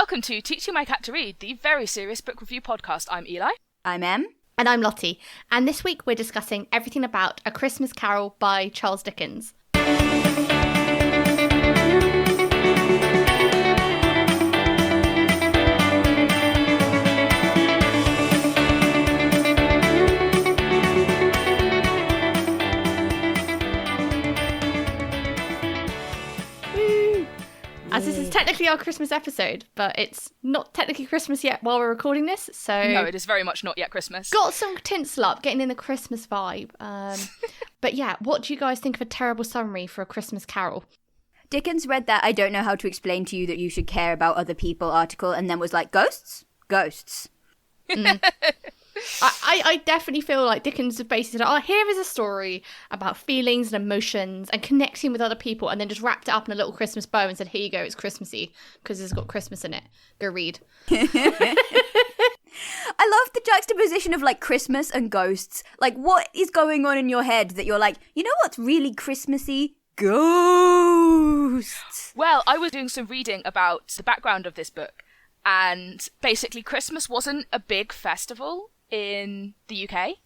Welcome to Teaching My Cat to Read, the very serious book review podcast. I'm Eli. I'm Em. And I'm Lotti. And this week we're discussing everything about A Christmas Carol by Charles Dickens. As this is technically our Christmas episode, but it's not technically Christmas yet while we're recording this, so... No, it is very much not yet Christmas. Got some tinsel up, getting in the Christmas vibe. But yeah, what do you guys think of a terrible summary for A Christmas Carol? Dickens read that I don't know how to explain to you that you should care about other people article and then was like, ghosts? Ghosts. I definitely feel like Dickens basically said, here is a story about feelings and emotions and connecting with other people, and then just wrapped it up in a little Christmas bow and said, here you go, it's Christmassy, because it's got Christmas in it. Go read. I love the juxtaposition of like Christmas and ghosts. Like, what is going on in your head that you're like, you know what's really Christmassy? Ghosts. Well, I was doing some reading about the background of this book, and basically Christmas wasn't a big festival in the UK.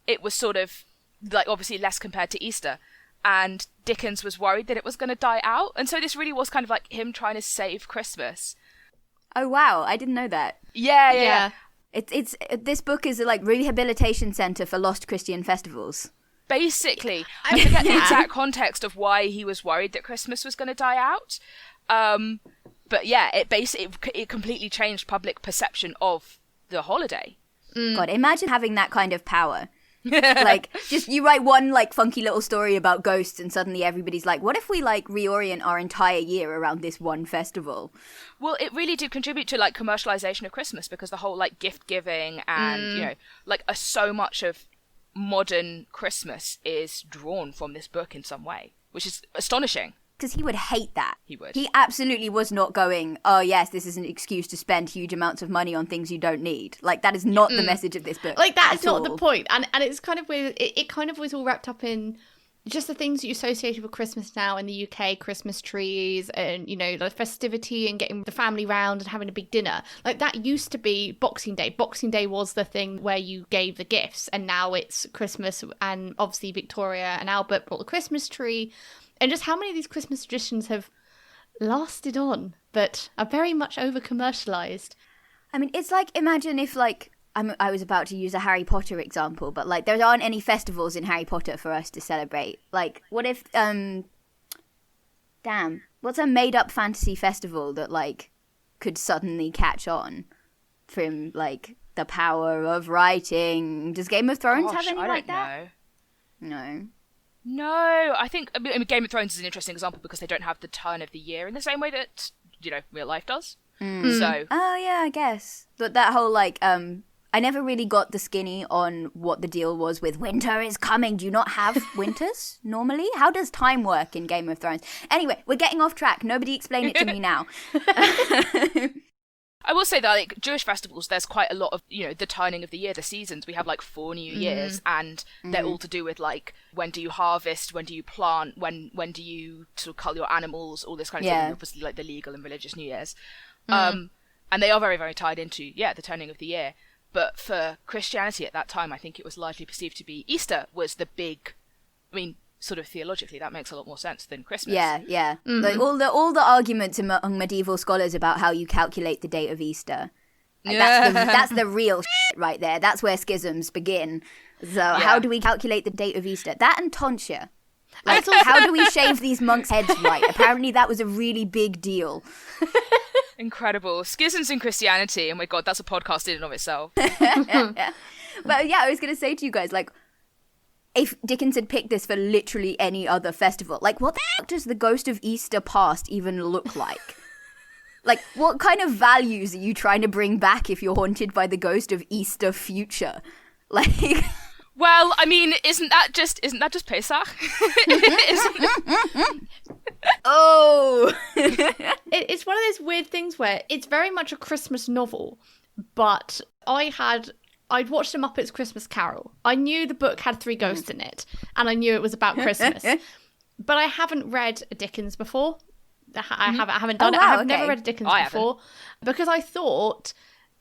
It was sort of, like, obviously less compared to Easter. And Dickens was worried that it was going to die out. And so this really was kind of like him trying to save Christmas. Oh, wow. I didn't know that. Yeah. It's this book is a, like, rehabilitation centre for lost Christian festivals. Basically. I forget the exact context of why he was worried that Christmas was going to die out. But yeah, it completely changed public perception of the holiday. God, imagine having that kind of power. Like, just you write one like funky little story about ghosts and suddenly everybody's like, what if we like reorient our entire year around this one festival? Well, it really did contribute to like commercialization of Christmas, because the whole like gift giving and you know, like so much of modern Christmas is drawn from this book in some way, which is astonishing. Because he would hate that. He would. He absolutely was not going, oh yes, this is an excuse to spend huge amounts of money on things you don't need. Like, that is not the message of this book. Like, that's not the point. And it's kind of weird. It kind of was all wrapped up in just the things that you associated with Christmas now in the UK, Christmas trees and, you know, the festivity and getting the family round and having a big dinner. Like, that used to be Boxing Day. Boxing Day was the thing where you gave the gifts, and now it's Christmas, and obviously Victoria and Albert brought the Christmas tree. And just how many of these Christmas traditions have lasted on, but are very much over-commercialised. I mean, it's like, imagine if, like, I was about to use a Harry Potter example, but, like, there aren't any festivals in Harry Potter for us to celebrate. Like, what if, what's a made-up fantasy festival that, like, could suddenly catch on from, like, the power of writing? Does Game of Thrones have any like that? No. No, I mean, Game of Thrones is an interesting example because they don't have the turn of the year in the same way that, you know, real life does. So. Oh, yeah, I guess. But that whole, like, I never really got the skinny on what the deal was with winter is coming. Do you not have winters normally? How does time work in Game of Thrones? Anyway, we're getting off track. Nobody explain it to me now. I will say that, like, Jewish festivals, there's quite a lot of, you know, the turning of the year, the seasons. We have, like, 4 New Years, and they're all to do with, like, when do you harvest, when do you plant, when do you sort of cull your animals, all this kind of thing. Obviously, like, the legal and religious New Years. And they are very, very tied into, the turning of the year. But for Christianity at that time, I think it was largely perceived to be Easter was the big, I mean, sort of theologically, that makes a lot more sense than Christmas. Yeah. Like all the arguments among medieval scholars about how you calculate the date of Easter. Like, that's the real shit right there. That's where schisms begin. So how do we calculate the date of Easter? That and tonsure. Like, how do we shave these monks' heads right? Apparently that was a really big deal. Incredible. Schisms in Christianity. Oh my God, that's a podcast in and of itself. But yeah, I was going to say to you guys, like, if Dickens had picked this for literally any other festival, like, what the fuck does the ghost of Easter past even look like? Like, what kind of values are you trying to bring back if you're haunted by the ghost of Easter future? Like... Well, I mean, isn't that just Pesach? Oh! It's one of those weird things where it's very much a Christmas novel, but I'd watched the Muppet's Christmas Carol. I knew the book had 3 ghosts in it, and I knew it was about Christmas. But I haven't read Dickens before. I haven't done it. wow, I have never read Dickens before because I thought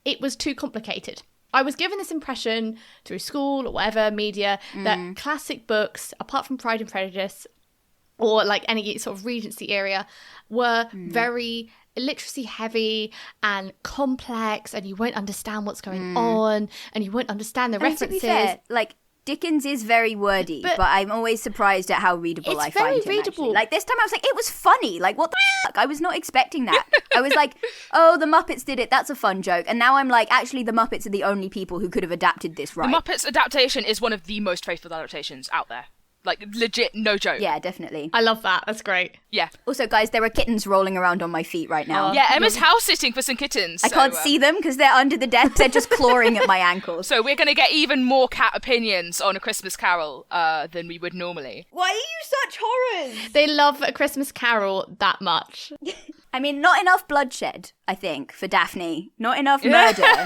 it was too complicated. I was given this impression through school or whatever, media, that classic books, apart from Pride and Prejudice or like any sort of Regency area, were very literacy heavy and complex, and you won't understand what's going on, and you won't understand the references. To be fair, like, Dickens is very wordy, but I'm always surprised at how readable I find him. It's very readable. Actually. Like, this time I was like, it was funny. Like, what the fuck? I was not expecting that. I was like, oh, the Muppets did it. That's a fun joke. And now I'm like, actually, the Muppets are the only people who could have adapted this right. The Muppets adaptation is one of the most faithful adaptations out there. Like, legit, no joke. Yeah, definitely. I love that. That's great. Yeah. Also, guys, there are kittens rolling around on my feet right now. Yeah, Emma's house-sitting for some kittens. I can't see them because they're under the desk. They're just clawing at my ankles. So we're going to get even more cat opinions on A Christmas Carol than we would normally. Why are you such horrors? They love A Christmas Carol that much. I mean, not enough bloodshed, I think, for Daphne. Not enough murder. I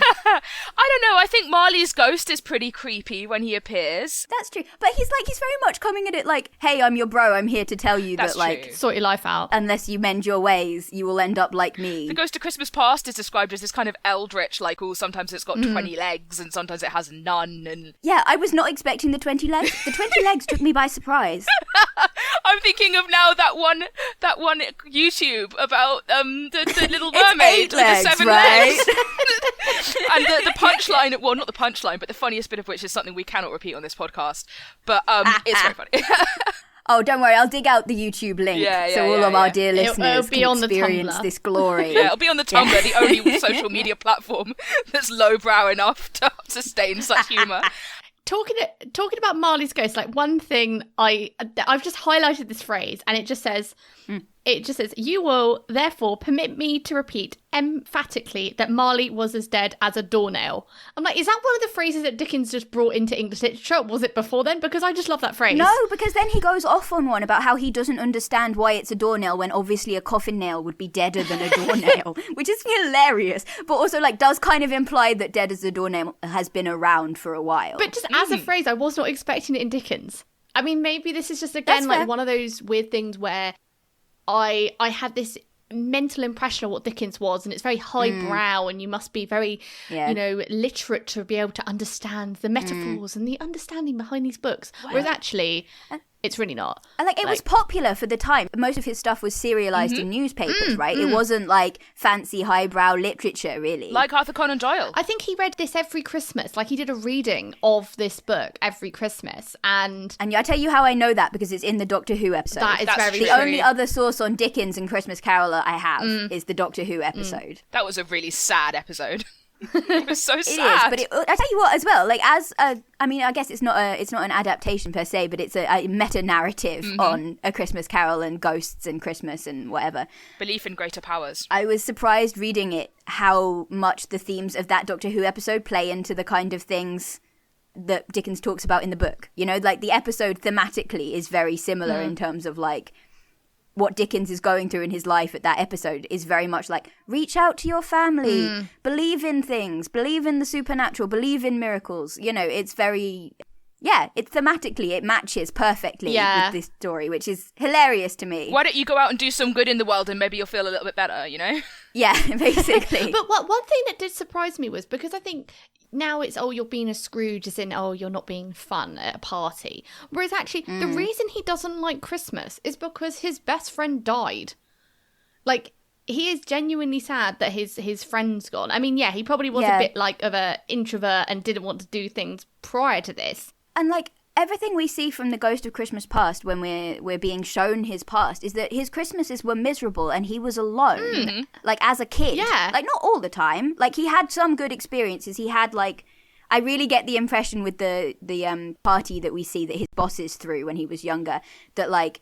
don't know. I think Marley's ghost is pretty creepy when he appears. That's true. But he's very much coming at it like, hey, I'm your bro. I'm here to tell you That's that, like, true. Sort your life out. Unless you mend your ways, you will end up like me. The Ghost of Christmas Past is described as this kind of eldritch, like, oh, sometimes it's got 20 legs and sometimes it has none. And yeah, I was not expecting the 20 legs. The 20 legs took me by surprise. I'm thinking of now that one YouTube about the Little Mermaid with the 7 legs. And the punchline, well, not the punchline, but the funniest bit of which is something we cannot repeat on this podcast. But it's very funny. Oh, don't worry, I'll dig out the YouTube link so all of our dear listeners be can on the experience Tumblr. this glory. Yeah, it'll be on the Tumblr, the only social media platform that's lowbrow enough to sustain such humour. Talking about Marley's ghost, like one thing I've just highlighted this phrase, and it just says, you will therefore permit me to repeat emphatically that Marley was as dead as a doornail. I'm like, is that one of the phrases that Dickens just brought into English literature? Was it before then? Because I just love that phrase. No, because then he goes off on one about how he doesn't understand why it's a doornail when obviously a coffin nail would be deader than a doornail, which is hilarious, but also like does kind of imply that dead as a doornail has been around for a while. But just as a phrase, I was not expecting it in Dickens. I mean, maybe this is just, again, That's like fair. one of those weird things where I had this mental impression of what Dickens was, and it's very highbrow, and you must be very, literate to be able to understand the metaphors and the understanding behind these books. Whereas actually, it's really not. And it was popular for the time. Most of his stuff was serialized in newspapers, right? It wasn't like fancy highbrow literature, really. Like Arthur Conan Doyle. I think he read this every Christmas. Like, he did a reading of this book every Christmas. And I tell you how I know that, because it's in the Doctor Who episode. That is very the true. only other source on Dickens and Christmas Caroller I have is the Doctor Who episode. That was a really sad episode. It was so sad. It is, but I tell you what, as well, like I guess it's not an adaptation per se, but it's a meta narrative on A Christmas Carol and ghosts and Christmas and whatever. Belief in greater powers. I was surprised reading it how much the themes of that Doctor Who episode play into the kind of things that Dickens talks about in the book. You know, like the episode thematically is very similar in terms of like what Dickens is going through in his life at that episode is very much like, reach out to your family, believe in things, believe in the supernatural, believe in miracles. You know, it's very, it's thematically, it matches perfectly with this story, which is hilarious to me. Why don't you go out and do some good in the world and maybe you'll feel a little bit better, you know? Yeah, basically. But one thing that did surprise me was, because I think now it's, you're being a Scrooge, as in, you're not being fun at a party. Whereas actually, the reason he doesn't like Christmas is because his best friend died. Like, he is genuinely sad that his friend's gone. I mean, he probably was a bit like of an introvert and didn't want to do things prior to this. And like, everything we see from the Ghost of Christmas Past when we're being shown his past is that his Christmases were miserable and he was alone, like as a kid. Yeah. Like not all the time. Like he had some good experiences. He had like, I really get the impression with the party that we see that his bosses threw when he was younger, that like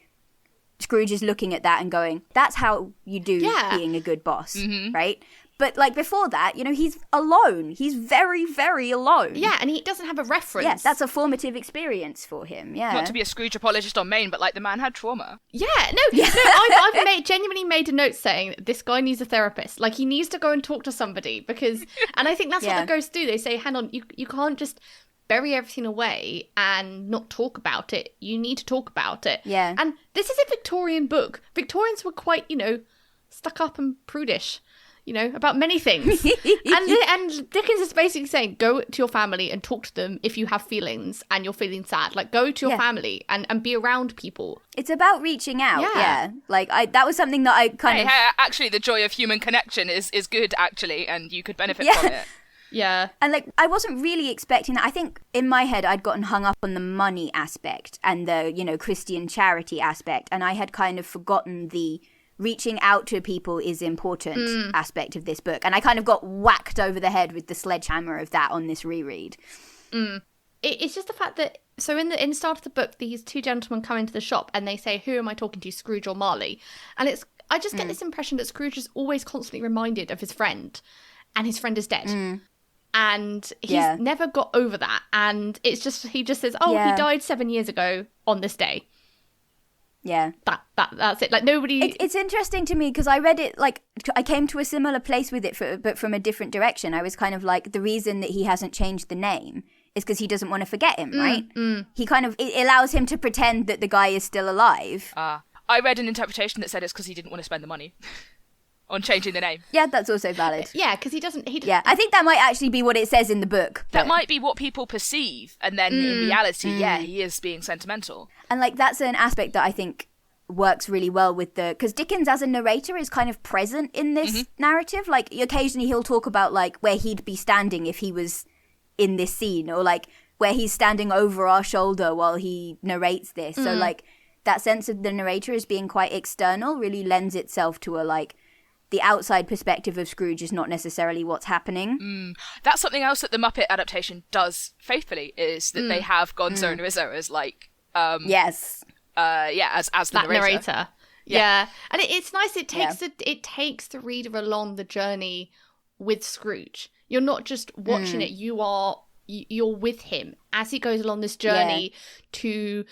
Scrooge is looking at that and going, that's how you do being a good boss, right? But like before that, you know, he's alone. He's very, very alone. Yeah, and he doesn't have a reference. Yeah, that's a formative experience for him. Yeah. Not to be a Scrooge apologist on main, but like the man had trauma. Yeah, no, I've genuinely made a note saying this guy needs a therapist. Like, he needs to go and talk to somebody, because, and I think that's what the ghosts do. They say, hang on, you can't just bury everything away and not talk about it. You need to talk about it. Yeah. And this is a Victorian book. Victorians were quite, stuck up and prudish, you know, about many things. and Dickens is basically saying, go to your family and talk to them if you have feelings and you're feeling sad. Like, go to your family and be around people. It's about reaching out, yeah. Like, that was something that I kind of... Actually, the joy of human connection is good, actually, and you could benefit from it. Yeah. And, like, I wasn't really expecting that. I think in my head, I'd gotten hung up on the money aspect and the, you know, Christian charity aspect, and I had kind of forgotten the reaching out to people is important aspect of this book. And I kind of got whacked over the head with the sledgehammer of that on this reread. It's just the fact that, so in the start of the book, these two gentlemen come into the shop and they say, who am I talking to, Scrooge or Marley? And I just get this impression that Scrooge is always constantly reminded of his friend, and his friend is dead. And he's never got over that. And it's just, he just says, he died 7 years ago on this day. Yeah. That's it. Like, nobody... It's interesting to me because I read it, like, I came to a similar place with it, but from a different direction. I was kind of like, the reason that he hasn't changed the name is because he doesn't want to forget him, right? He kind of, it allows him to pretend that the guy is still alive. I read an interpretation that said it's because he didn't want to spend the money on changing the name. Yeah, that's also valid. Yeah, because he doesn't... Yeah, I think that might actually be what it says in the book. That might be what people perceive, and then in reality, he is being sentimental. And, like, that's an aspect that I think works really well with because Dickens as a narrator is kind of present in this narrative. Like, occasionally he'll talk about, like, where he'd be standing if he was in this scene, or, like, where he's standing over our shoulder while he narrates this. So, like, that sense of the narrator as being quite external really lends itself to a, like, the outside perspective of Scrooge is not necessarily what's happening. That's something else that the Muppet adaptation does faithfully, is that they have Gonzo and Rizzo as, like... yes. As the narrator. Yeah. And it's nice. It takes the reader along the journey with Scrooge. You're not just watching it. You're with him as he goes along this journey to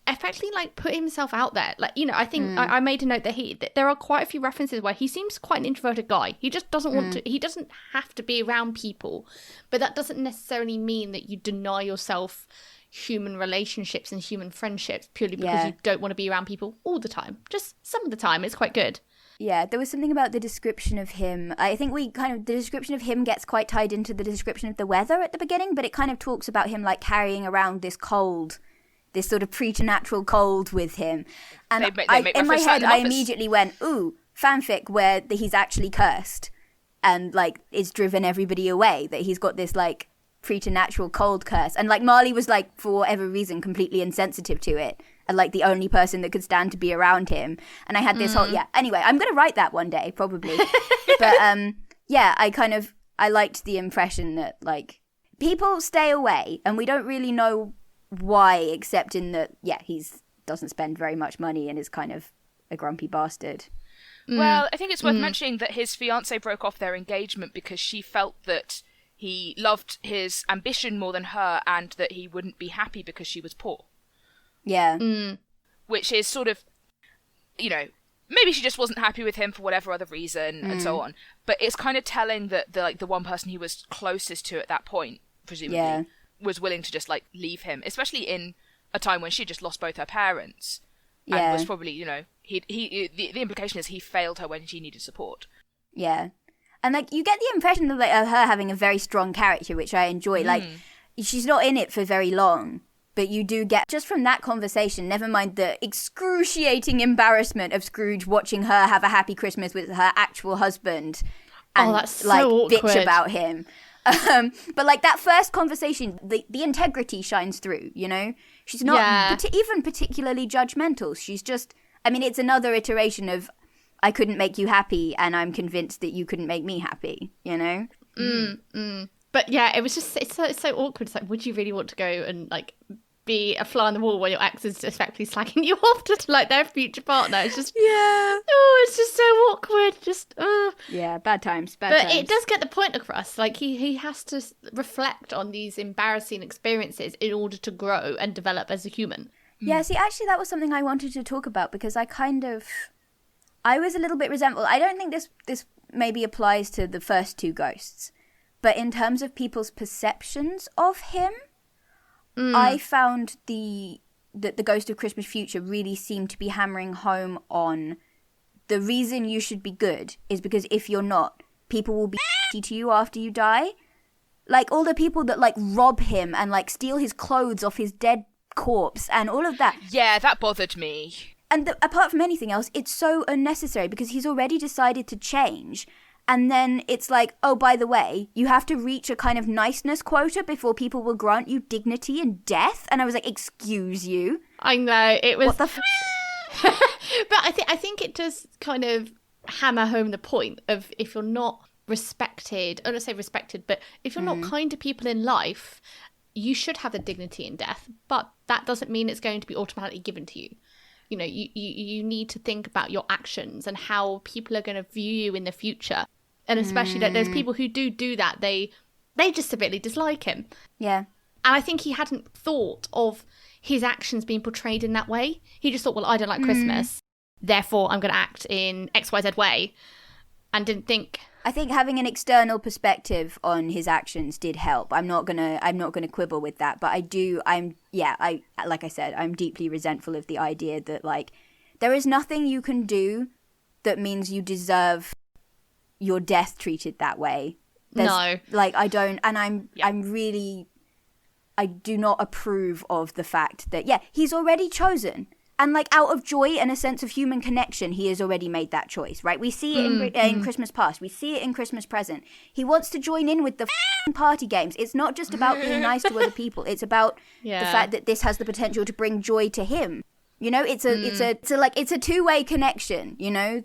effectively, like, put himself out there. Like, you know, I think I made a note that there are quite a few references where he seems quite an introverted guy. He just doesn't want to, he doesn't have to be around people, but that doesn't necessarily mean that you deny yourself human relationships and human friendships purely because you don't want to be around people all the time. Just some of the time. It's quite good. Yeah, there was something about the description of him. I think the description of him gets quite tied into the description of the weather at the beginning, but it kind of talks about him, like, carrying around this cold, this sort of preternatural cold with him. And in my head, I immediately went, ooh, fanfic where he's actually cursed and, like, it's driven everybody away, that he's got this, like, preternatural cold curse. And, like, Marley was, like, for whatever reason, completely insensitive to it, and, like, the only person that could stand to be around him. And I had this whole, anyway, I'm going to write that one day, probably. But, I liked the impression that, like, people stay away, and we don't really know why, except in that, he doesn't spend very much money and is kind of a grumpy bastard. Well, I think it's worth mentioning that his fiancée broke off their engagement because she felt that he loved his ambition more than her, and that he wouldn't be happy because she was poor. Yeah. Which is sort of, you know, maybe she just wasn't happy with him for whatever other reason, and so on. But it's kind of telling that the one person he was closest to at that point, presumably, was willing to just, like, leave him, especially in a time when she just lost both her parents. And was probably, you know, the implication is he failed her when she needed support. Yeah. And, like, you get the impression of, like, of her having a very strong character, which I enjoy. Like, she's not in it for very long, but you do get, just from that conversation, never mind the excruciating embarrassment of Scrooge watching her have a happy Christmas with her actual husband and, that's so like, awkward. bitch about him. But, like, that first conversation, the integrity shines through, you know? She's not even particularly judgmental. She's just, I mean, it's another iteration of, I couldn't make you happy, and I'm convinced that you couldn't make me happy, you know? But yeah, it was just, it's so awkward. It's like, would you really want to go and, like, be a fly on the wall while your ex is effectively slagging you off to, like, their future partner? It's just, it's just so awkward. Just, Yeah, bad times. But it does get the point across. Like, he has to reflect on these embarrassing experiences in order to grow and develop as a human. Yeah, see, actually, that was something I wanted to talk about, because I was a little bit resentful. I don't think this maybe applies to the first two ghosts, but in terms of people's perceptions of him, I found that the Ghost of Christmas Future really seemed to be hammering home on the reason you should be good is because if you're not, people will be to you after you die. Like, all the people that, like, rob him and, like, steal his clothes off his dead corpse and all of that. Yeah, that bothered me. And apart from anything else, it's so unnecessary because he's already decided to change. And then it's like, oh, by the way, you have to reach a kind of niceness quota before people will grant you dignity in death. And I was like, excuse you. I know, it was... What the But I think it does kind of hammer home the point of if you're not respected, I don't say respected, but if you're not kind to people in life, you should have the dignity in death, but that doesn't mean it's going to be automatically given to you. You know, you need to think about your actions and how people are going to view you in the future. And especially that there's people who do that, they just severely dislike him. Yeah. And I think he hadn't thought of his actions being portrayed in that way. He just thought, well, I don't like Christmas, therefore I'm going to act in XYZ way, and didn't think... I think having an external perspective on his actions did help. I'm not gonna quibble with that, but like I said, I'm deeply resentful of the idea that, like, there is nothing you can do that means you deserve your death treated that way. No. Like, I don't, and I do not approve of the fact that, he's already chosen. And, like, out of joy and a sense of human connection, he has already made that choice, right? We see it in Christmas Past. We see it in Christmas Present. He wants to join in with the party games. It's not just about being nice to other people. It's about the fact that this has the potential to bring joy to him. You know, it's a two-way connection, you know?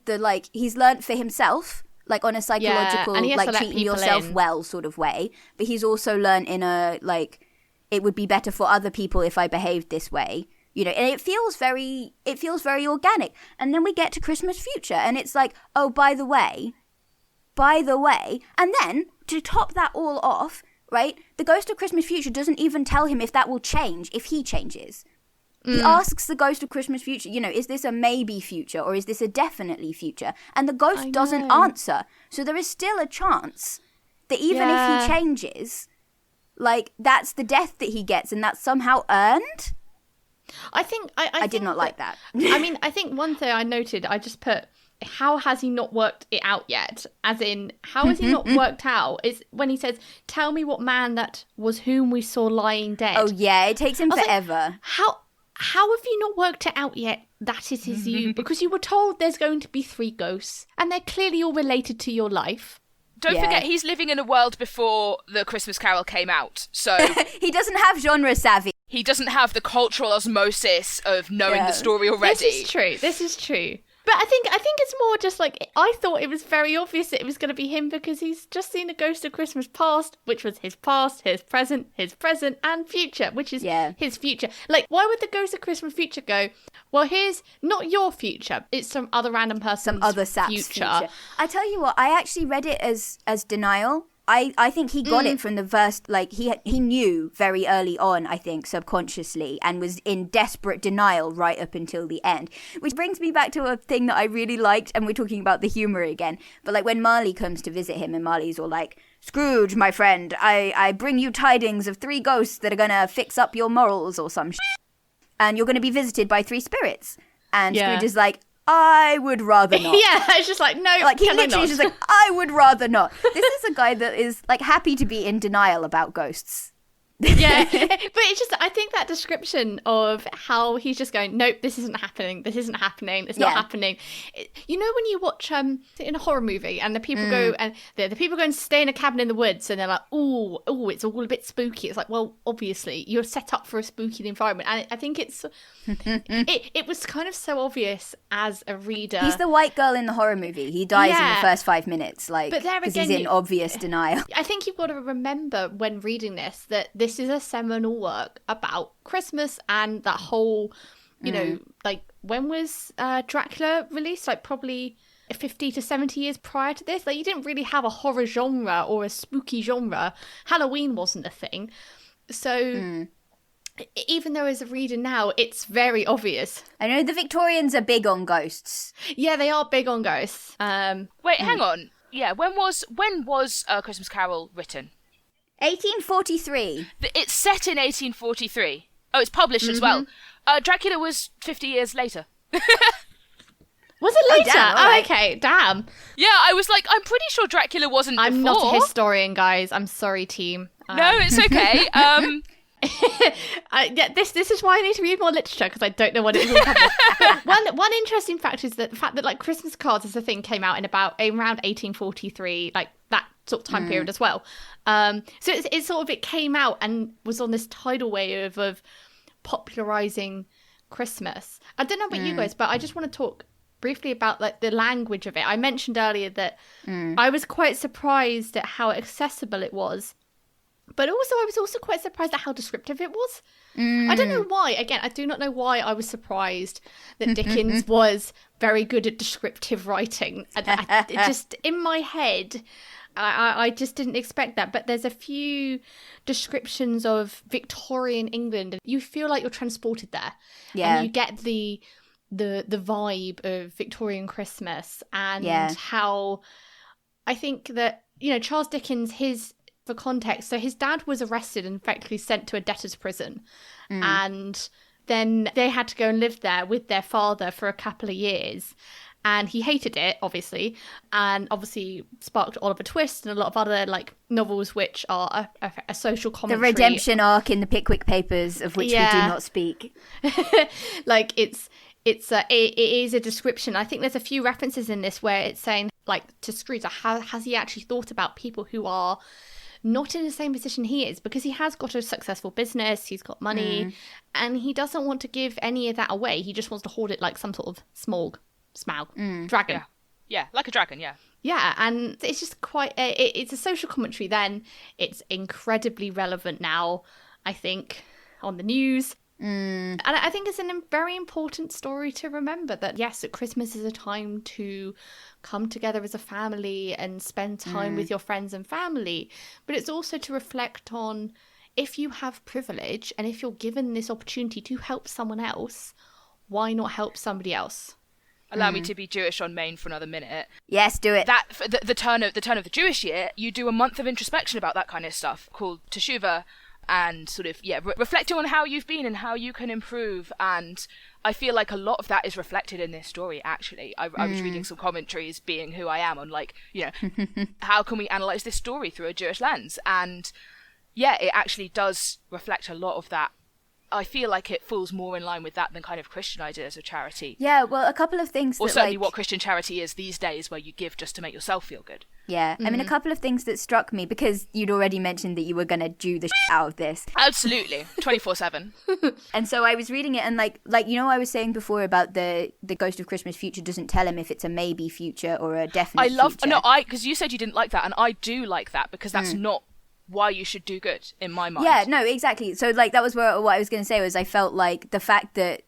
He's learnt for himself, like, on a psychological, like, treating yourself well sort of way. But he's also learnt in a, like, it would be better for other people if I behaved this way. You know, and it feels very organic. And then we get to Christmas Future, and it's like, oh, by the way, and then to top that all off, right? The Ghost of Christmas Future doesn't even tell him if that will change if he changes. He asks the Ghost of Christmas Future, you know, is this a maybe future or is this a definitely future? And the ghost doesn't answer. So there is still a chance that even if he changes, like, that's the death that he gets, and that's somehow earned. I think I did not like that. I mean, I think one thing I noted, I just put, how has he not worked it out yet? As in, how has he not worked out? Is when he says, tell me what man that was whom we saw lying dead. Oh yeah, it takes him forever. Like, how have you not worked it out yet? That is his you, because you were told there's going to be 3 ghosts, and they're clearly all related to your life. Don't forget, he's living in a world before The Christmas Carol came out, so... He doesn't have genre savvy. He doesn't have the cultural osmosis of knowing the story already. This is true. But I think it's more just like, I thought it was very obvious that it was going to be him because he's just seen a Ghost of Christmas Past, which was his past, his present, and future, which is his future. Like, why would the Ghost of Christmas Future go, well, here's not your future, it's some other random person's some other sap's future. I tell you what, I actually read it as denial. I think he got it from the first, like, he knew very early on, I think, subconsciously, and was in desperate denial right up until the end. Which brings me back to a thing that I really liked, and we're talking about the humour again. But, like, when Marley comes to visit him, and Marley's all like, Scrooge, my friend, I bring you tidings of 3 ghosts that are gonna fix up your morals or some shit. And you're gonna be visited by 3 spirits. And Scrooge is like, I would rather not. It's just like, no, like, he literally is just like, I would rather not. This is a guy that is, like, happy to be in denial about ghosts. But it's just, I think that description of how he's just going, nope, this isn't happening, it's not happening. You know when you watch in a horror movie and the people go and the people go and stay in a cabin in the woods and they're like, oh, it's all a bit spooky. It's like, well, obviously you're set up for a spooky environment, and I think it's it was kind of so obvious as a reader. He's the white girl in the horror movie. He dies in the first 5 minutes, like, because he's in obvious denial. I think you've got to remember when reading this that this is a seminal work about Christmas and that whole, you know, like, when was Dracula released? Like, probably 50 to 70 years prior to this. Like, you didn't really have a horror genre or a spooky genre. Halloween wasn't a thing. So even though as a reader now, it's very obvious. I know the Victorians are big on ghosts. Yeah, they are big on ghosts. Wait, hang on. Yeah, when was Christmas Carol written? 1843. It's set in 1843. Oh, it's published as well. Dracula was 50 years later. Was it later? damn, all oh, right. okay. Damn. Yeah, I was like, I'm pretty sure Dracula wasn't I'm before. not a historian, guys. I'm sorry, team. No, it's okay. This is why I need to read more literature, because I don't know what it is all about. One interesting fact is that the fact that like Christmas cards as a thing came out in around 1843, like that sort of time period as well. So it came out and was on this tidal wave of popularizing Christmas. I don't know about you guys, but I just want to talk briefly about like the language of it. I mentioned earlier that I was quite surprised at how accessible it was. But also, I was also quite surprised at how descriptive it was. I don't know why. Again, I do not know why I was surprised that Dickens was very good at descriptive writing. It just, in my head, I just didn't expect that. But there's a few descriptions of Victorian England, and you feel like you're transported there. Yeah. And you get the vibe of Victorian Christmas, and how I think that, you know, Charles Dickens, for context, so his dad was arrested and effectively sent to a debtor's prison. And then they had to go and live there with their father for a couple of years. And he hated it, obviously. And obviously sparked Oliver Twist and a lot of other like novels which are a social commentary. The redemption arc in the Pickwick Papers, of which we do not speak. Like it is a description. I think there's a few references in this where it's saying, like, to Scrooge, has he actually thought about people who are not in the same position he is, because he has got a successful business, he's got money, and he doesn't want to give any of that away. He just wants to hoard it like some sort of Smaug dragon. Yeah, like a dragon, yeah. Yeah, and it's just it's a social commentary then. It's incredibly relevant now, I think, on the news. And I think it's a very important story to remember, that yes, at Christmas is a time to come together as a family and spend time with your friends and family, but it's also to reflect on, if you have privilege and if you're given this opportunity to help someone else, why not help somebody else? Allow me to be Jewish on main for another minute. Yes, do it. That the turn of the Jewish year, you do a month of introspection about that kind of stuff called Teshuvah, and sort of reflecting on how you've been and how you can improve. And I feel like a lot of that is reflected in this story. Actually, I was reading some commentaries, being who I am, on like, you know, how can we analyze this story through a Jewish lens? And yeah, it actually does reflect a lot of that. I feel like it falls more in line with that than kind of Christian ideas of charity. Yeah, well, a couple of things or that, certainly like, what Christian charity is these days, where you give just to make yourself feel good. Yeah, I mean, a couple of things that struck me, because you'd already mentioned that you were going to do the out of this. Absolutely, 24/7. And so I was reading it, and like you know, I was saying before about the Ghost of Christmas Future doesn't tell him if it's a maybe future or a definite future. Because you said you didn't like that, and I do like that, because that's not why you should do good, in my mind. Yeah, no, exactly. So like that was what I was going to say, was I felt like the fact that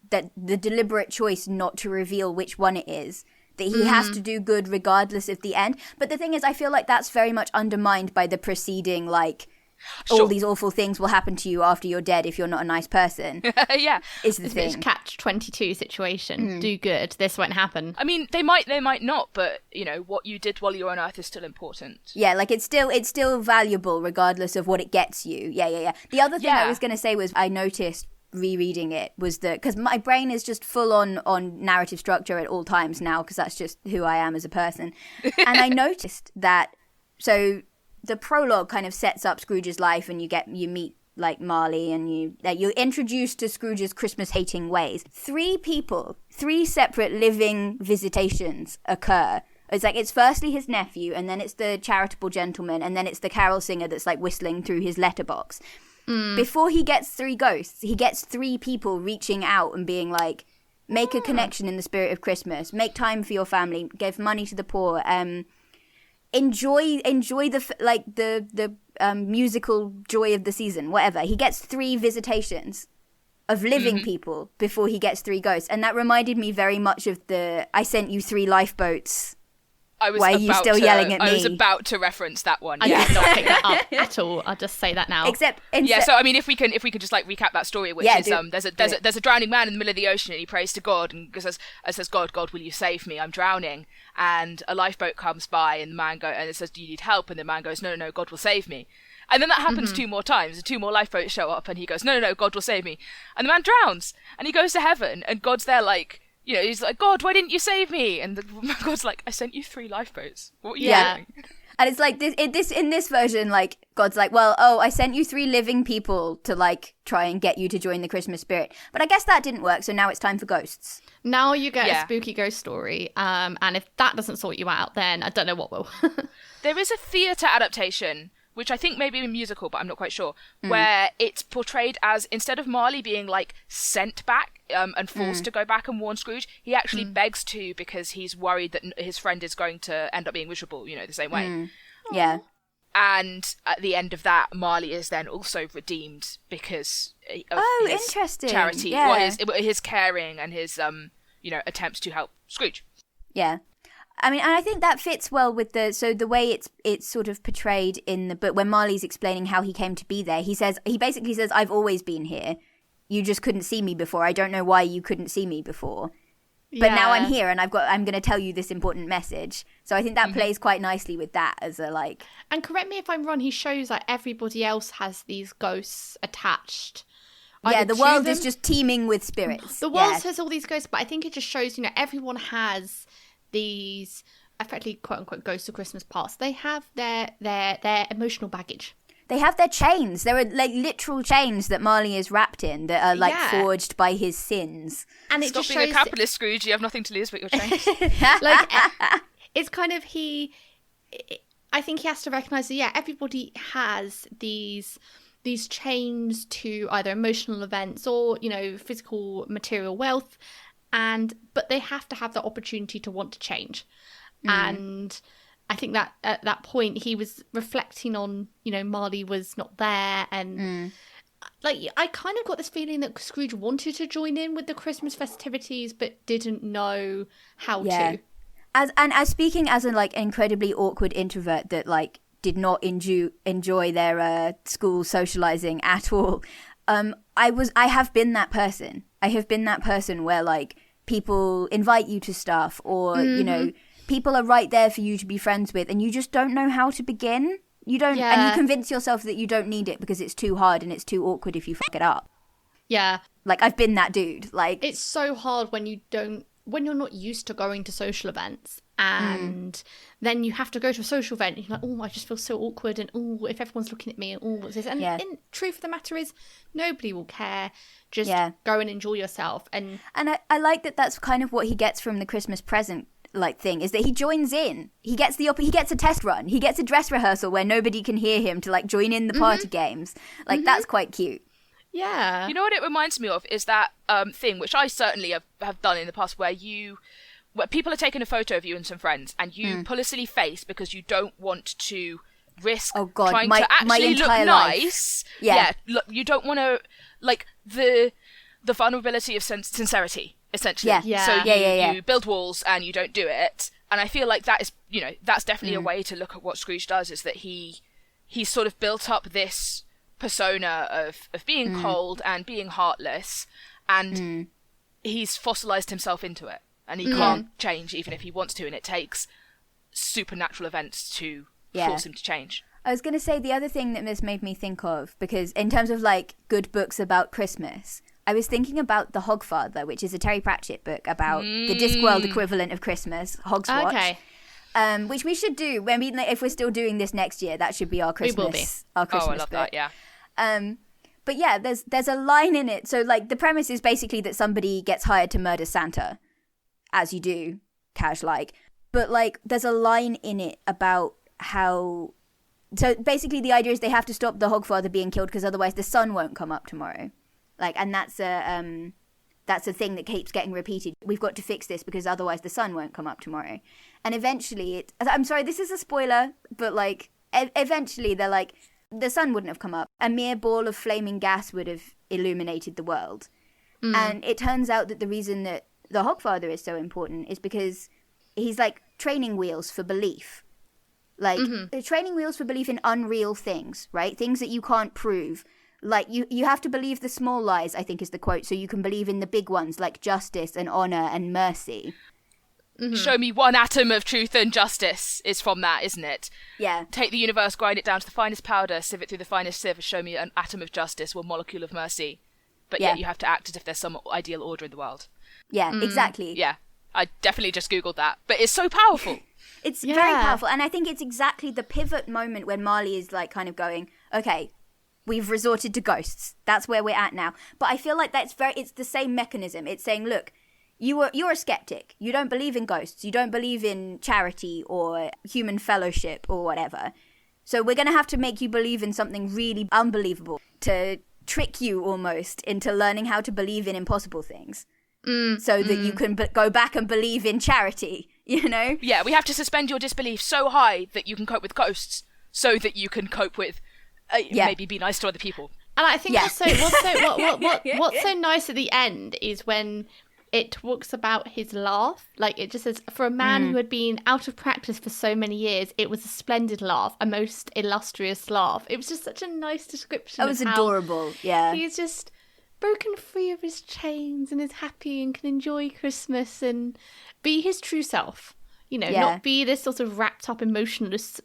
the deliberate choice not to reveal which one it is, that he has to do good regardless of the end. But the thing is, I feel like that's very much undermined by the preceding, like, all these awful things will happen to you after you're dead if you're not a nice person. Yeah, is the It's thing. a catch-22 situation. Do good, this won't happen. I mean, they might not, but you know, what you did while you were on Earth is still important. Yeah, like it's still valuable regardless of what it gets you. Yeah. The other thing I was going to say was, I noticed rereading it was that, because my brain is just full on narrative structure at all times now, because that's just who I am as a person. And I noticed that, so the prologue kind of sets up Scrooge's life, and you meet like Marley, and you're introduced to Scrooge's Christmas hating ways. 3 separate living visitations occur. It's like, it's firstly his nephew, and then it's the charitable gentleman, and then it's the carol singer that's like whistling through his letterbox. Before he gets 3 ghosts, he gets 3 people reaching out and being like, make a connection in the spirit of Christmas, make time for your family, give money to the poor, enjoy the musical joy of the season, whatever. He gets 3 visitations of living people before he gets 3 ghosts, and that reminded me very much of the I sent you 3 lifeboats. Why are you still yelling at me? I was about to reference that one. I did not pick that up at all. I'll just say that now. So I mean, if we can just like recap that story, which is there's a drowning man in the middle of the ocean, and he prays to God and says, God, will you save me? I'm drowning. And a lifeboat comes by, and the man and it says, do you need help? And the man goes, no, God will save me. And then that happens 2 more times, and 2 more lifeboats show up, and he goes, no, God will save me. And the man drowns, and he goes to heaven, and God's there like, you know, he's like, God, why didn't you save me? And God's like, I sent you 3 lifeboats. What were you doing? And it's like in this version, like, God's like, well, I sent you 3 living people to, like, try and get you to join the Christmas spirit. But I guess that didn't work, so now it's time for ghosts. Now you get a spooky ghost story. And if that doesn't sort you out, then I don't know what will. There is a theatre adaptation, which I think may be a musical, but I'm not quite sure, where it's portrayed as, instead of Marley being, like, sent back and forced to go back and warn Scrooge, he actually begs to because he's worried that his friend is going to end up being miserable, you know, the same way. Yeah. And at the end of that, Marley is then also redeemed because of his interesting. charity, or his caring and his, you know, attempts to help Scrooge. Yeah. I mean, and I think that fits well with the way it's sort of portrayed in the book. When Marley's explaining how he came to be there, he basically says, I've always been here. You just couldn't see me before. I don't know why you couldn't see me before. But now I'm here and I'm going to tell you this important message. So I think that plays quite nicely with that as a, like... And correct me if I'm wrong, he shows like everybody else has these ghosts attached. Yeah, the world is just teeming with spirits. The world has all these ghosts, but I think it just shows, you know, everyone has these effectively quote unquote ghosts of Christmas past. They have their emotional baggage. They have their chains. There are like literal chains that Marley is wrapped in that are like forged by his sins. And it Stop just being shows a capitalist, Scrooge. You have nothing to lose but your chains. Like it's kind of I think he has to recognise that everybody has these chains to either emotional events or, you know, physical material wealth, but they have to have the opportunity to want to change. And I think that at that point he was reflecting on, you know, Marley was not there, and like I kind of got this feeling that Scrooge wanted to join in with the Christmas festivities but didn't know how to. As speaking as an like incredibly awkward introvert that like did not enjoy their school socializing at all, I have been that person. I have been that person where like people invite you to stuff, or you know, people are right there for you to be friends with, and you just don't know how to begin. You don't, and you convince yourself that you don't need it because it's too hard and it's too awkward if you fuck it up. Yeah. Like, I've been that dude. Like, it's so hard when you're not used to going to social events, and then you have to go to a social event and you're like, oh, I just feel so awkward, and oh, if everyone's looking at me, and oh, what's this? And in truth of the matter is, nobody will care. Just go and enjoy yourself. And I like that that's kind of what he gets from the Christmas present like thing, is that he joins in. He gets a test run. He gets a dress rehearsal where nobody can hear him to like join in the party games. Like that's quite cute. Yeah. You know what it reminds me of is that thing which I certainly have done in the past where people are taking a photo of you and some friends and you pull a silly face because you don't want to risk trying to actually look nice. Yeah. Look, you don't want to like the vulnerability of sincerity. Essentially. So you build walls and you don't do it. And I feel like that is, you know, that's definitely a way to look at what Scrooge does, is that he's sort of built up this persona of being cold and being heartless, and he's fossilized himself into it. And he can't change even if he wants to, and it takes supernatural events to force him to change. I was going to say the other thing that this made me think of, because in terms of like good books about Christmas, I was thinking about The Hogfather, which is a Terry Pratchett book about the Discworld equivalent of Christmas, Hogswatch. Okay. Which we should do. I mean, if we're still doing this next year, that should be our Christmas. We will be. Our Christmas I love book. that. Yeah. But yeah, there's a line in it. So like the premise is basically that somebody gets hired to murder Santa, as you do, Cash-like. But like there's a line in it about how. So basically, the idea is they have to stop the Hogfather being killed because otherwise the sun won't come up tomorrow. Like, and that's a thing that keeps getting repeated. We've got to fix this because otherwise the sun won't come up tomorrow. And eventually, I'm sorry, this is a spoiler, but like, eventually they're like, the sun wouldn't have come up. A mere ball of flaming gas would have illuminated the world. And it turns out that the reason that the Hogfather is so important is because he's like training wheels for belief. Like, training wheels for belief in unreal things, right? Things that you can't prove. Like, you have to believe the small lies, I think is the quote, so you can believe in the big ones, like justice and honour and mercy. Show me one atom of truth and justice is from that, isn't it? Yeah. Take the universe, grind it down to the finest powder, sieve it through the finest sieve, show me an atom of justice, one molecule of mercy. But yet you have to act as if there's some ideal order in the world. Yeah, exactly. Yeah, I definitely just Googled that. But it's so powerful. It's very powerful. And I think it's exactly the pivot moment when Marley is like kind of going, okay, we've resorted to ghosts. That's where we're at now. But I feel like it's the same mechanism. It's saying, look, you're a skeptic. You don't believe in ghosts. You don't believe in charity or human fellowship or whatever. So we're going to have to make you believe in something really unbelievable to trick you almost into learning how to believe in impossible things. So that you can go back and believe in charity, you know? Yeah, we have to suspend your disbelief so high that you can cope with ghosts, so that you can cope with maybe be nice to other people. And I think also what's so nice at the end is when it talks about his laugh. Like, it just says, for a man who had been out of practice for so many years, it was a splendid laugh, a most illustrious laugh. It was just such a nice description. That was adorable, yeah. He's just broken free of his chains and is happy and can enjoy Christmas and be his true self. You know, not be this sort of wrapped up emotionless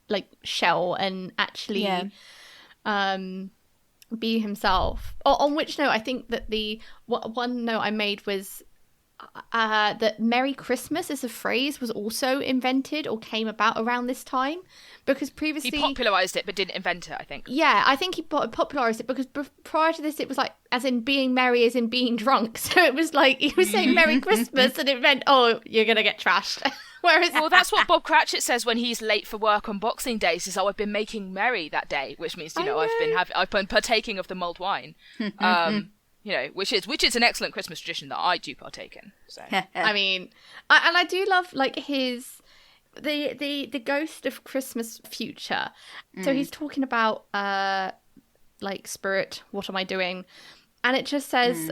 like shell, and actually be himself. On which note, I think that one note I made was that Merry Christmas as a phrase was also invented or came about around this time, because previously he popularized it but didn't invent it, I think. Yeah, I think he popularized it because prior to this it was like as in being merry as in being drunk. So it was like he was saying Merry Christmas and it meant, oh, you're gonna get trashed. Whereas, well, that's what Bob Cratchit says when he's late for work on Boxing Day. He says, "Oh, I've been making merry that day," which means I've been partaking of the mulled wine. You know, which is an excellent Christmas tradition that I do partake in. So I mean, I do love like the ghost of Christmas future. So he's talking about like spirit. What am I doing? And it just says,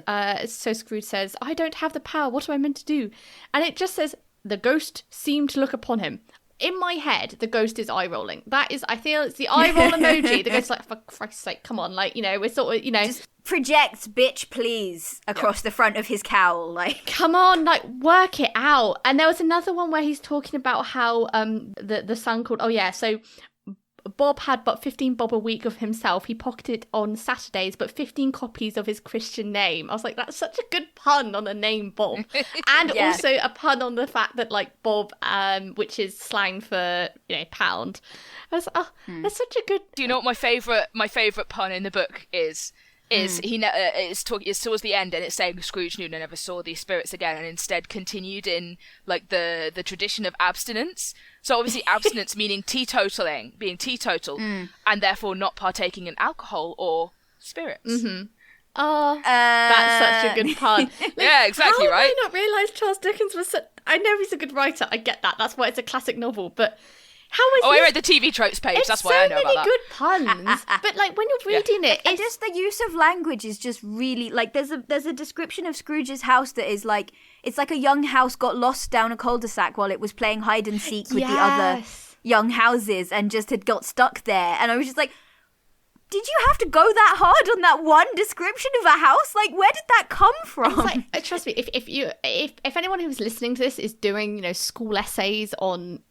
so Scrooge says, "I don't have the power. What am I meant to do?" And it just says, "The ghost seemed to look upon him." In my head, the ghost is eye rolling. That is, I feel it's the eye roll emoji. The ghost's like, for Christ's sake, come on. Like, you know, we're sort of, you know. Just projects bitch please across the front of his cowl. Like, come on, like, work it out. And there was another one where he's talking about how the son called, so Bob had but 15 bob a week of himself. He pocketed on Saturdays, but 15 copies of his Christian name. I was like, that's such a good pun on the name Bob. And also a pun on the fact that, like, Bob, which is slang for, you know, pound. I was like, that's such a good... Do you know what my favourite pun in the book is? It's towards the end, and it's saying Scrooge knew never saw these spirits again, and instead continued in like the tradition of abstinence. So obviously abstinence meaning teetotaling, being teetotal, and therefore not partaking in alcohol or spirits. Oh, that's such a good pun. Like, yeah, exactly, how right? Did I not realise Charles Dickens was such... I know he's a good writer, I get that. That's why it's a classic novel, but... I read the TV tropes page, that's why I know about that. It's so many good puns, but like when you're reading it, and just the use of language is just really like there's a description of Scrooge's house that is like it's like a young house got lost down a cul-de-sac while it was playing hide and seek with the other young houses and just had got stuck there, and I was just like, did you have to go that hard on that one description of a house? Like, where did that come from? Like, trust me, if anyone who's listening to this is doing, you know, school essays on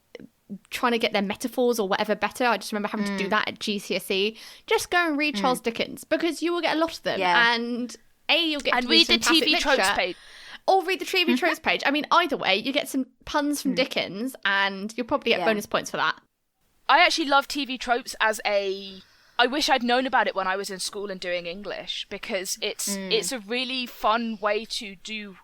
trying to get their metaphors or whatever better, I just remember having to do that at GCSE. Just go and read Charles Dickens, because you will get a lot of them, and you'll get to read the TV tropes page, or read the TV tropes page. I mean, either way, you get some puns from Dickens, and you'll probably get bonus points for that. I actually love TV tropes I wish I'd known about it when I was in school and doing English, because it's a really fun way to do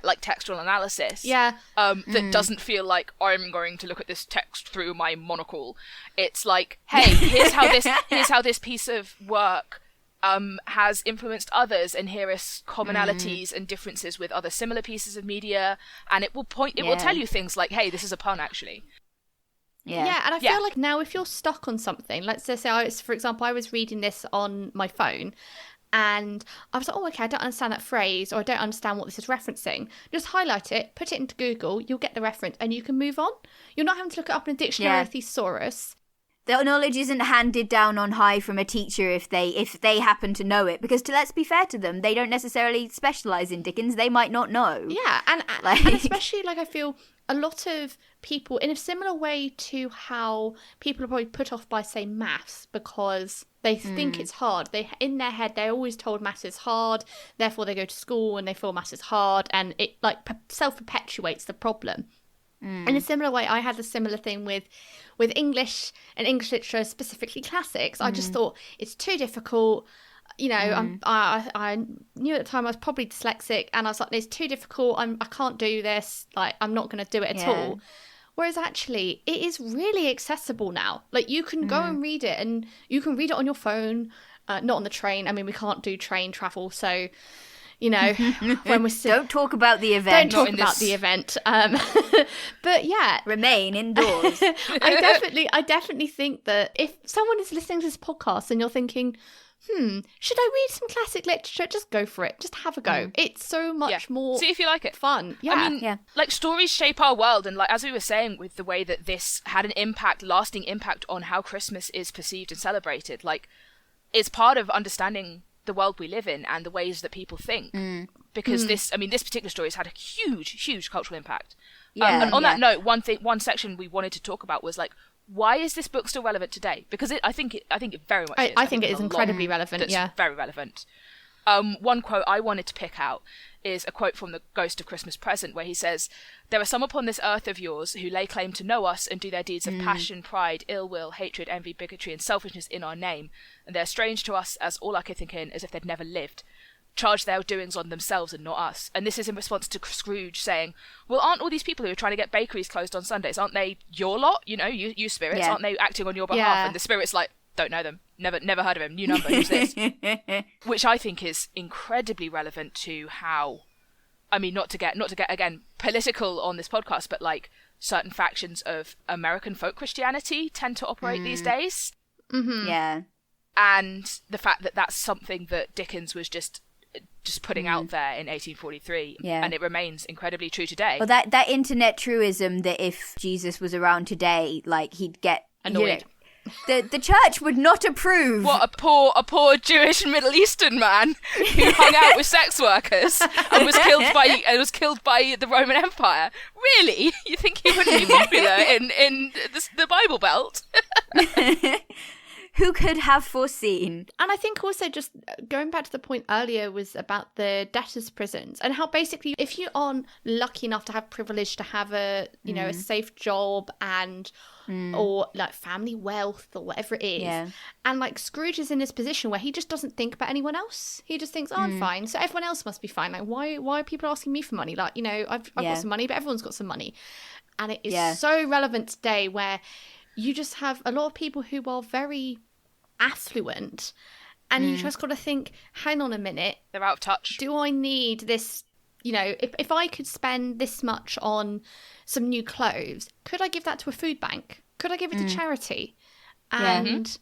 like textual analysis. That doesn't feel like I'm going to look at this text through my monocle. It's like, hey, here's how this piece of work has influenced others, and here are commonalities and differences with other similar pieces of media, and it will tell you things like, hey, this is a pun actually. Yeah, and I feel like now if you're stuck on something, let's just say, for example, I was reading this on my phone, and I was like, oh, okay, I don't understand that phrase, or I don't understand what this is referencing. Just highlight it, put it into Google, you'll get the reference, and you can move on. You're not having to look it up in a dictionary or a thesaurus. The knowledge isn't handed down on high from a teacher if they happen to know it. Because let's be fair to them, they don't necessarily specialise in Dickens. They might not know. Yeah, and especially, like, I feel a lot of people, in a similar way to how people are probably put off by, say, maths, because they think it's hard. In their head, they're always told maths is hard, therefore they go to school and they feel maths is hard, and it, like, self-perpetuates the problem. In a similar way, I had a similar thing with English and English literature, specifically classics. I just thought it's too difficult. You know, I knew at the time I was probably dyslexic, and I was like, it's too difficult. I can't do this. Like, I'm not going to do it at all. Whereas actually, it is really accessible now. Like, you can go and read it, and you can read it on your phone, not on the train. I mean, we can't do train travel, so... You know, when we're don't talk about the event. Don't talk about the event. But yeah, remain indoors. I definitely think that if someone is listening to this podcast and you're thinking, should I read some classic literature? Just go for it. Just have a go. It's so much more. See if you like it. Fun. Yeah. I mean, like, stories shape our world, and like as we were saying, with the way that this had an lasting impact on how Christmas is perceived and celebrated, like, it's part of understanding the world we live in and the ways that people think, because this particular story has had a huge cultural impact. And on that note, one section we wanted to talk about was like, why is this book still relevant today? Because I think it very much is. I think it is incredibly relevant. Yeah, very relevant. One quote I wanted to pick out is a quote from The Ghost of Christmas Present, where he says, "There are some upon this earth of yours who lay claim to know us and do their deeds of passion, pride, ill will, hatred, envy, bigotry, and selfishness in our name, and they're strange to us as all our kith and kin, as if they'd never lived. Charge their doings on themselves and not us." And this is in response to Scrooge saying, well, aren't all these people who are trying to get bakeries closed on Sundays, aren't they your lot? You know, you spirits, aren't they acting on your behalf? And the spirit's like, don't know them. Never heard of him. New number. Who's this? Which I think is incredibly relevant to how, I mean, not to get again political on this podcast, but like certain factions of American folk Christianity tend to operate these days. Yeah. And the fact that that's something that Dickens was just putting out there in 1843, and it remains incredibly true today. Well, that internet truism that if Jesus was around today, like, he'd get annoyed. The church would not approve. What, a poor Jewish Middle Eastern man who hung out with sex workers and was killed by the Roman Empire? Really? You think he wouldn't be popular in the Bible Belt? Who could have foreseen? And I think also, just going back to the point earlier, was about the debtors' prisons, and how basically if you aren't lucky enough to have privilege to have a a safe job and or like family wealth or whatever it is, and like Scrooge is in this position where he just doesn't think about anyone else. He just thinks, I'm fine, so everyone else must be fine. Like, why are people asking me for money? Like, you know, I've got some money, but everyone's got some money. And it is so relevant today, where you just have a lot of people who are very affluent, and you just got to think, hang on a minute, they're out of touch. Do I need this? You know, if I could spend this much on some new clothes, could I give that to a food bank? Could I give it to charity? And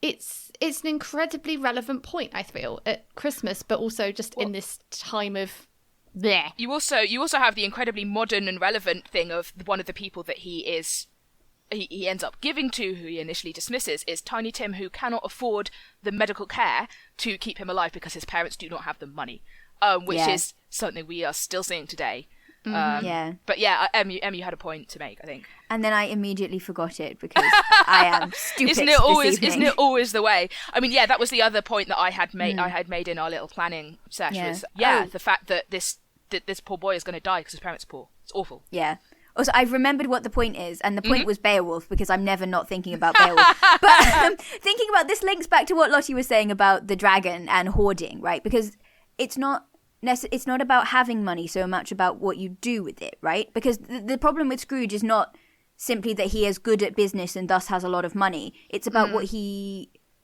it's an incredibly relevant point, I feel, at Christmas, but also just in this time of bleh. You also have the incredibly modern and relevant thing of one of the people that he ends up giving to, who he initially dismisses, is Tiny Tim, who cannot afford the medical care to keep him alive because his parents do not have the money, which is something we are still seeing today. But yeah, Em, you had a point to make, I think. And then I immediately forgot it because I am stupid. Isn't it always the way? I mean, that was the other point that I had made in our little planning session. Was the fact that this poor boy is going to die because his parents are poor. It's awful. Yeah. Also, I've remembered what the point is, and the point was Beowulf, because I'm never not thinking about Beowulf. But thinking about this links back to what Lotti was saying about the dragon and hoarding, right? Because it's not about having money so much about what you do with it, right? Because the problem with Scrooge is not simply that he is good at business and thus has a lot of money. It's about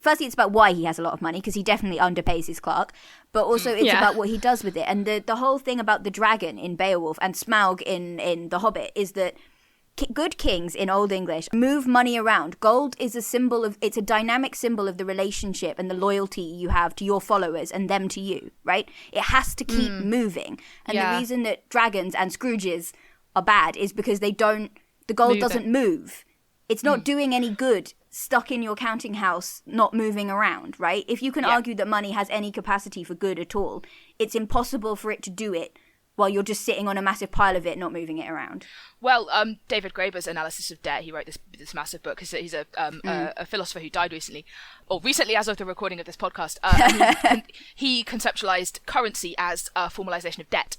Firstly, it's about why he has a lot of money, because he definitely underpays his clerk. But also it's about what he does with it. And the whole thing about the dragon in Beowulf and Smaug in The Hobbit is that good kings in Old English move money around. Gold is it's a dynamic symbol of the relationship and the loyalty you have to your followers and them to you, right? It has to keep moving. And the reason that dragons and Scrooges are bad is because the gold doesn't move. It's not doing any good stuck in your counting house, not moving around, right? If you can argue that money has any capacity for good at all, it's impossible for it to do it while you're just sitting on a massive pile of it, not moving it around. Well, David Graeber's analysis of debt, he wrote this massive book. He's a philosopher who died recently, or recently as of the recording of this podcast. He conceptualized currency as a formalization of debt.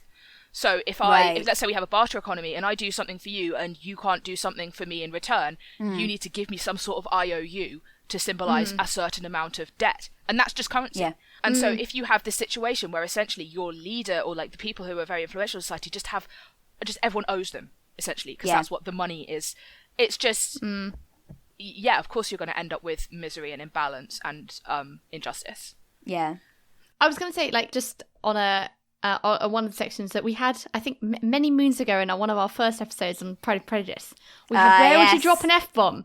So if let's say we have a barter economy and I do something for you and you can't do something for me in return, you need to give me some sort of IOU to symbolize a certain amount of debt. And that's just currency. Yeah. And so if you have this situation where essentially your leader or like the people who are very influential in society just everyone owes them, essentially, because that's what the money is. It's just, of course you're going to end up with misery and imbalance and injustice. Yeah. I was going to say, like, just on one of the sections that we had, I think, many moons ago in one of our first episodes on Pride and Prejudice, we had where would you drop an F-bomb?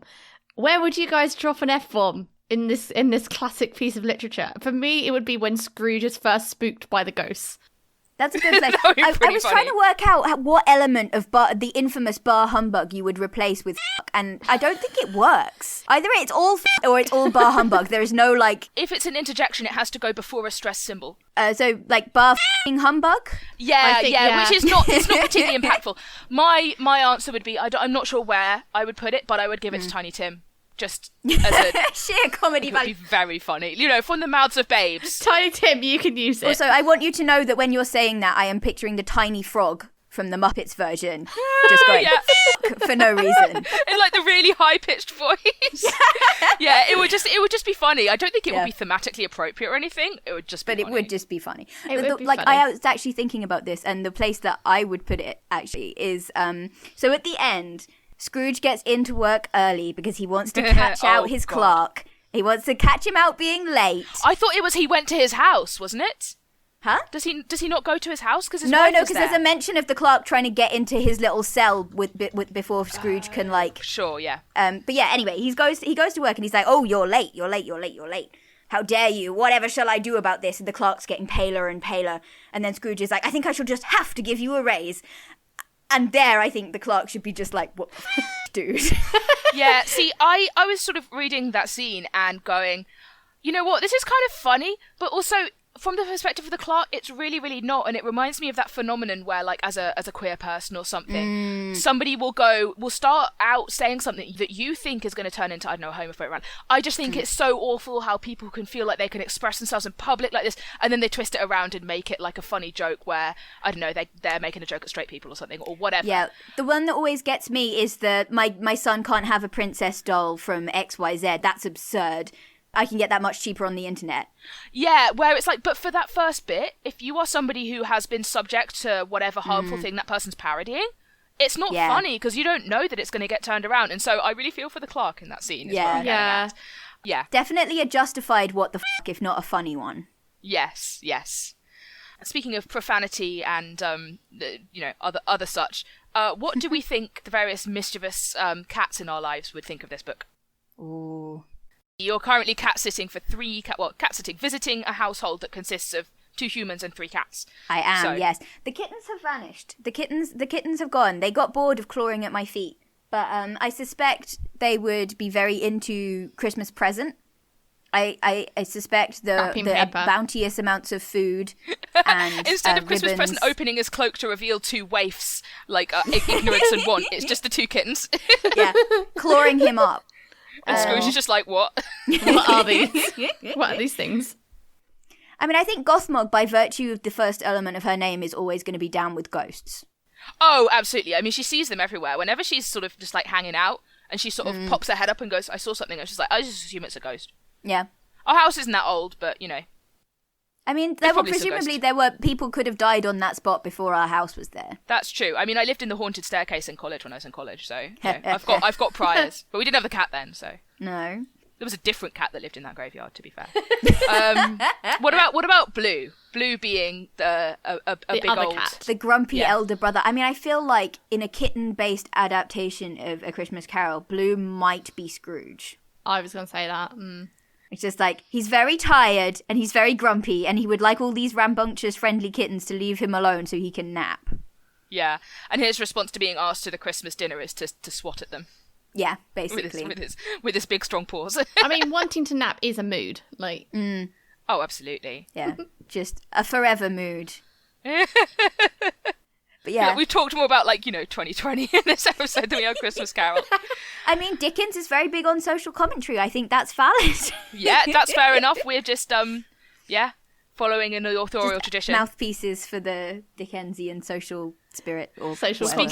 Where would you guys drop an F-bomb in this classic piece of literature? For me, it would be when Scrooge is first spooked by the ghosts. That's a good place. I was trying to work out what element of the infamous bar humbug you would replace with and I don't think it works. Either it's all or it's all bar humbug. There is no like... If it's an interjection, it has to go before a stress symbol. So like bar humbug? Yeah, which is not particularly impactful. My answer would be, I'm not sure where I would put it, but I would give it to Tiny Tim. Just as a sheer comedy value. It would be very funny. You know, from the mouths of babes. Tiny Tim, you can use it. Also, I want you to know that when you're saying that, I am picturing the tiny frog from the Muppets version. Just going for no reason. In like the really high-pitched voice. Yeah, it would just be funny. I don't think it would be thematically appropriate or anything. It would just be funny. It would just be funny. It would be like funny. I was actually thinking about this, and the place that I would put it actually is so at the end, Scrooge gets into work early because he wants to catch out his clerk. He wants to catch him out being late. I thought it was he went to his house, wasn't it? Huh? Does he not go to his house because no, because there's a mention of the clerk trying to get into his little cell with before Scrooge can like. Sure, yeah. But yeah, anyway, he goes to work and he's like, "Oh, you're late. How dare you? Whatever shall I do about this?" And the clerk's getting paler and paler, and then Scrooge is like, "I think I shall just have to give you a raise." And there, I think the clerk should be just like, "What, dude?" Yeah, see, I was sort of reading that scene and going, you know what, this is kind of funny, but also from the perspective of the clerk, it's really, really not. And it reminds me of that phenomenon where, like, as a queer person or something, somebody will start out saying something that you think is going to turn into, I don't know, a homophobic rant. I just think it's so awful how people can feel like they can express themselves in public like this, and then they twist it around and make it like a funny joke where, I don't know, they're making a joke at straight people or something, or whatever. Yeah, the one that always gets me is that my son can't have a princess doll from XYZ. That's absurd. I can get that much cheaper on the internet. Yeah, where it's like, but for that first bit, if you are somebody who has been subject to whatever harmful thing that person's parodying, it's not funny because you don't know that it's going to get turned around. And so I really feel for the clerk in that scene. Yeah. Definitely a justified what the f***, if not a funny one. Yes. Speaking of profanity and, other such, what do we think the various mischievous cats in our lives would think of this book? Ooh. You're currently cat-sitting for visiting a household that consists of 2 humans and 3 cats. I am, yes. The kittens have vanished. The kittens have gone. They got bored of clawing at my feet. But I suspect they would be very into Christmas present. I suspect the bounteous amounts of food and instead of Christmas ribbons. present opening his cloak to reveal 2 waifs, like ignorance and want, it's just the 2 kittens. Yeah, clawing him up. And Scrooge is just like, what? What are these? What are these things? I mean, I think Gothmog, by virtue of the first element of her name, is always going to be down with ghosts. Oh, absolutely. I mean, she sees them everywhere. Whenever she's sort of just like hanging out and she sort of pops her head up and goes, I saw something. And she's like, I just assume it's a ghost. Yeah. Our house isn't that old, but, you know. I mean, presumably there were people could have died on that spot before our house was there. That's true. I mean, I lived in the haunted staircase in college when I was in college, so you know, I've got priors. But we didn't have the cat then, so no. There was a different cat that lived in that graveyard, to be fair. What about Blue? Blue being the big other old cat. The grumpy elder brother. I mean, I feel like in a kitten-based adaptation of A Christmas Carol, Blue might be Scrooge. I was going to say that. It's just like, he's very tired and he's very grumpy and he would like all these rambunctious friendly kittens to leave him alone so he can nap. Yeah, and his response to being asked to the Christmas dinner is to swat at them. Yeah, basically. With his big strong paws. I mean, wanting to nap is a mood. Like, Oh, absolutely. Yeah, just a forever mood. But yeah. We've talked more about, 2020 in this episode than we have Christmas Carol. I mean, Dickens is very big on social commentary. I think that's valid. Yeah, that's fair enough. We're just, following an authorial tradition. Mouthpieces for the Dickensian social spirit. Or Social whatever.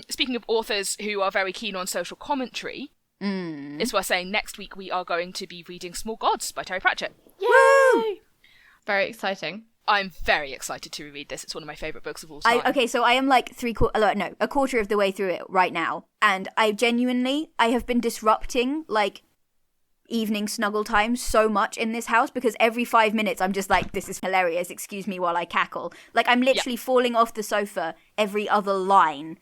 Speaking of authors who are very keen on social commentary, it's worth saying next week we are going to be reading Small Gods by Terry Pratchett. Yay! Very exciting. I'm very excited to reread this. It's one of my favourite books of all time. So I am a quarter of the way through it right now. And I have been disrupting, evening snuggle time so much in this house because every 5 minutes I'm just like, this is hilarious, excuse me while I cackle. I'm literally falling off the sofa every other line.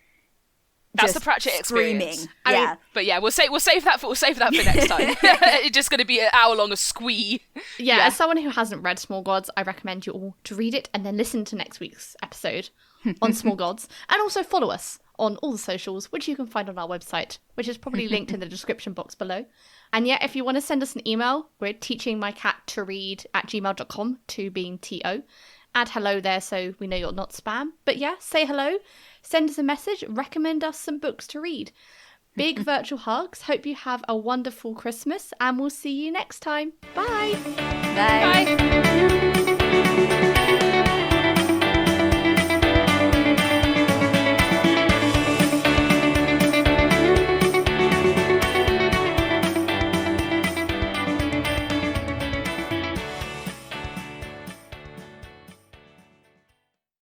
That's the Pratchett experience. Yeah. But yeah, we'll save that for next time. It's just going to be an hour long of squee. Yeah, as someone who hasn't read Small Gods, I recommend you all to read it and then listen to next week's episode on Small Gods. And also follow us on all the socials, which you can find on our website, which is probably linked in the description box below. And yeah, if you want to send us an email, we're teachingmycattoread@gmail.com, to being TO. Add hello there so we know you're not spam. But yeah, say hello, send us a message, recommend us some books to read. Big virtual hugs. Hope you have a wonderful Christmas and we'll see you next time. Bye. Bye. Bye.